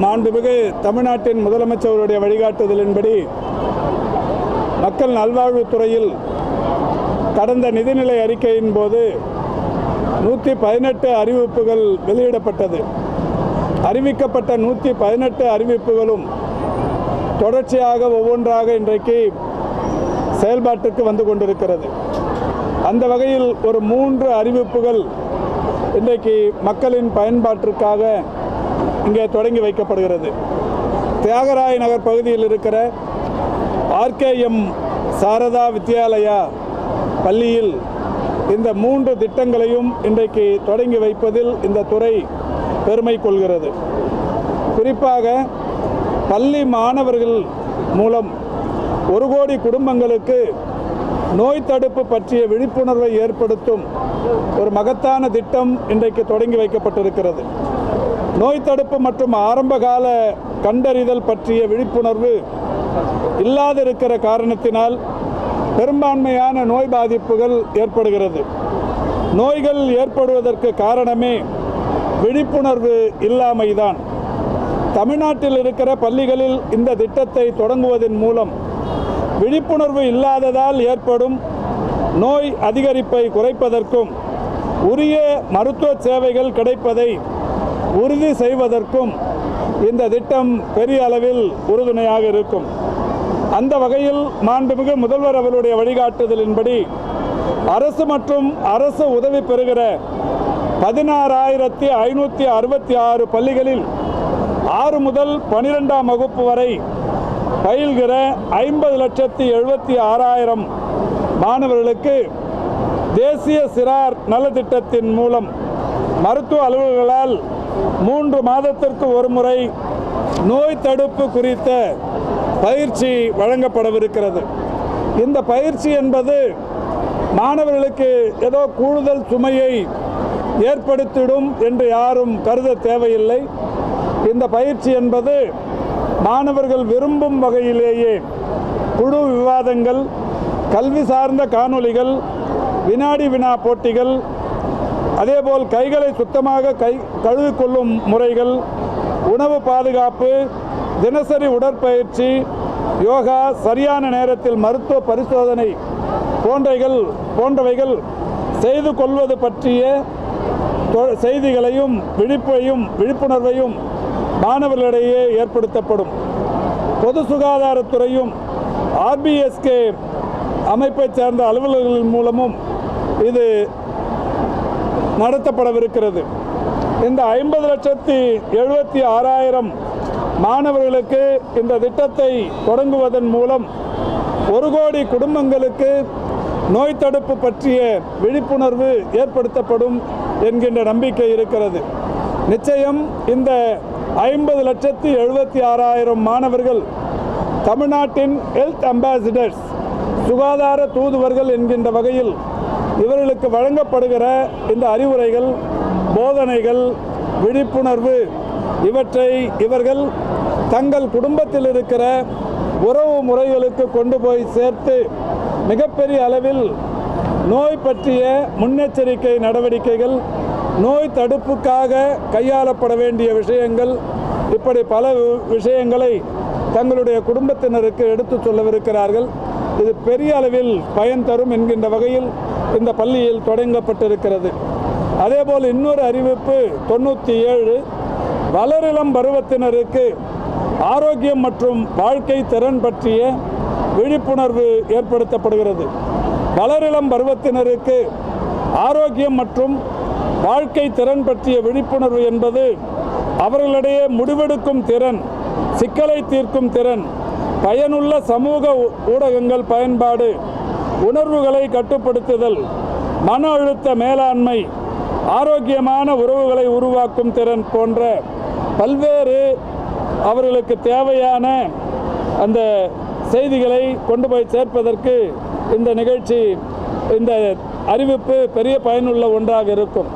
மாண்புமிகு தமிழ்நாட்டின் முதலமைச்சருடைய வழிகாட்டுதலின்படி மக்கள் நல்வாழ்வுத்துறையில் கடந்த நிதிநிலை அறிக்கையின் போது 118 அறிவிப்புகள் வெளியிடப்பட்டது. அறிவிக்கப்பட்ட 118 அறிவிப்புகளும் தொடர்ச்சியாக ஒவ்வொன்றாக இன்றைக்கு செயல்பாட்டுக்கு வந்து கொண்டிருக்கிறது. அந்த வகையில் ஒரு 3 அறிவிப்புகள் இன்றைக்கு மக்களின் பயன்பாட்டிற்காக இங்கே தொடங்கி வைக்கப்படுகிறது. தியாகராய நகர் பகுதியில் இருக்கிற RKM சாரதா வித்யாலயா பள்ளியில் இந்த 3 திட்டங்களையும் இன்றைக்கு தொடங்கி வைப்பதில் இந்த துறை பெருமை கொள்கிறது. குறிப்பாக பள்ளி மாணவர்கள் மூலம் 1 கோடி குடும்பங்களுக்கு நோய் தடுப்பு பற்றிய விழிப்புணர்வை ஏற்படுத்தும் ஒரு மகத்தான திட்டம் இன்றைக்கு தொடங்கி வைக்கப்பட்டிருக்கிறது. நோய் தடுப்பு மற்றும் ஆரம்பகால கண்டறிதல் பற்றிய விழிப்புணர்வு இல்லாதிருக்கிற காரணத்தினால் பெரும்பான்மையான நோய் பாதிப்புகள் ஏற்படுகிறது. நோய்கள் ஏற்படுவதற்கு காரணமே விழிப்புணர்வு இல்லாமைதான். தமிழ்நாட்டில் இருக்கிற பள்ளிகளில் இந்த திட்டத்தை தொடங்குவதன் மூலம் விழிப்புணர்வு இல்லாததால் ஏற்படும் நோய் அதிகரிப்பை குறைப்பதற்கும் உரிய மருத்துவ சேவைகள் கிடைப்பதை உறுதி செய்வதற்கும் இந்த திட்டம் பெரிய அளவில் உறுதுணையாக இருக்கும். அந்த வகையில் மாண்புமிகு முதல்வர் அவருடைய வழிகாட்டுதலின்படி அரசு மற்றும் அரசு உதவி பெறுகிற 16,566 பள்ளிகளில் 6 முதல் 12ஆம் வகுப்பு வரை பயில்கிற 50,76,000 மாணவர்களுக்கு தேசிய சிறார் நலத்திட்டத்தின் மூலம் மருத்துவ அலுவலர்களால் 3 மாதத்திற்கு ஒரு முறை நோய் தடுப்பு குறித்த பயிற்சி வழங்கப்படவிருக்கிறது. இந்த பயிற்சி என்பது மாணவர்களுக்கு ஏதோ கூடுதல் சுமையை ஏற்படுத்திடும் என்று யாரும் கருத தேவையில்லை. இந்த பயிற்சி என்பது மாணவர்கள் விரும்பும் வகையிலேயே குழு விவாதங்கள், கல்வி சார்ந்த காணொளிகள், வினாடி வினா போட்டிகள், அதேபோல் கைகளை சுத்தமாக கழுவிக்கொள்ளும் முறைகள், உணவு பாதுகாப்பு, தினசரி உடற்பயிற்சி, யோகா, சரியான நேரத்தில் மருத்துவ பரிசோதனை போன்றவைகள் செய்து கொள்வது பற்றிய செய்திகளையும் விழிப்புணர்வையும் மாணவர்களிடையே ஏற்படுத்தப்படும். பொது சுகாதாரத்துறையும் RBSK அமைப்பை சேர்ந்த அலுவலர்களின் மூலமும் இது நடத்தப்படவிருக்கிறது. இந்த 50,76,000 மாணவர்களுக்கு இந்த திட்டத்தை தொடங்குவதன் மூலம் 1 கோடி குடும்பங்களுக்கு நோய் தடுப்பு பற்றிய விழிப்புணர்வு ஏற்படுத்தப்படும் என்கின்ற நம்பிக்கை இருக்கிறது. நிச்சயம் இந்த 50,76,000 மாணவர்கள் தமிழ்நாட்டின் ஹெல்த் அம்பாசிடர்ஸ், சுகாதார தூதுவர்கள் என்கின்ற வகையில் இவர்களுக்கு வழங்கப்படுகிற இந்த அறிவுரைகள், போதனைகள், விழிப்புணர்வு இவற்றை இவர்கள் தங்கள் குடும்பத்தில் இருக்கிற உறவு முறைகளுக்கு கொண்டு போய் சேர்த்து மிகப்பெரிய அளவில் நோய் பற்றிய முன்னெச்சரிக்கை நடவடிக்கைகள், நோய் தடுப்புக்காக கையாளப்பட வேண்டிய விஷயங்கள், இப்படி பல விஷயங்களை தங்களுடைய குடும்பத்தினருக்கு எடுத்து சொல்லவிருக்கிறார்கள். இது பெரிய அளவில் பயன் தரும் என்கின்ற வகையில் இந்த பள்ளியில் தொடங்கப்பட்டிருக்கிறது. அதேபோல் இன்னொரு அறிவிப்பு 97 வளரிளம் பருவத்தினருக்கு ஆரோக்கியம் மற்றும் வாழ்க்கை திறன் பற்றிய விழிப்புணர்வு ஏற்படுத்தப்படுகிறது. வளரிளம் பருவத்தினருக்கு ஆரோக்கியம் மற்றும் வாழ்க்கை திறன் பற்றிய விழிப்புணர்வு என்பது அவர்களிடையே முடிவெடுக்கும் திறன், சிக்கலை தீர்க்கும் திறன், பயனுள்ள சமூக ஊடகங்கள் பயன்பாடு, உணர்வுகளை கட்டுப்படுத்துதல், மன அழுத்த மேலாண்மை, ஆரோக்கியமான உறவுகளை உருவாக்கும் திறன் போன்ற பல்வேறு அவர்களுக்கு தேவையான அந்த செய்திகளை கொண்டு போய் சேர்ப்பதற்கு இந்த நிகழ்ச்சி, இந்த அறிவிப்பு பெரிய பயனுள்ள ஒன்றாக இருக்கும்.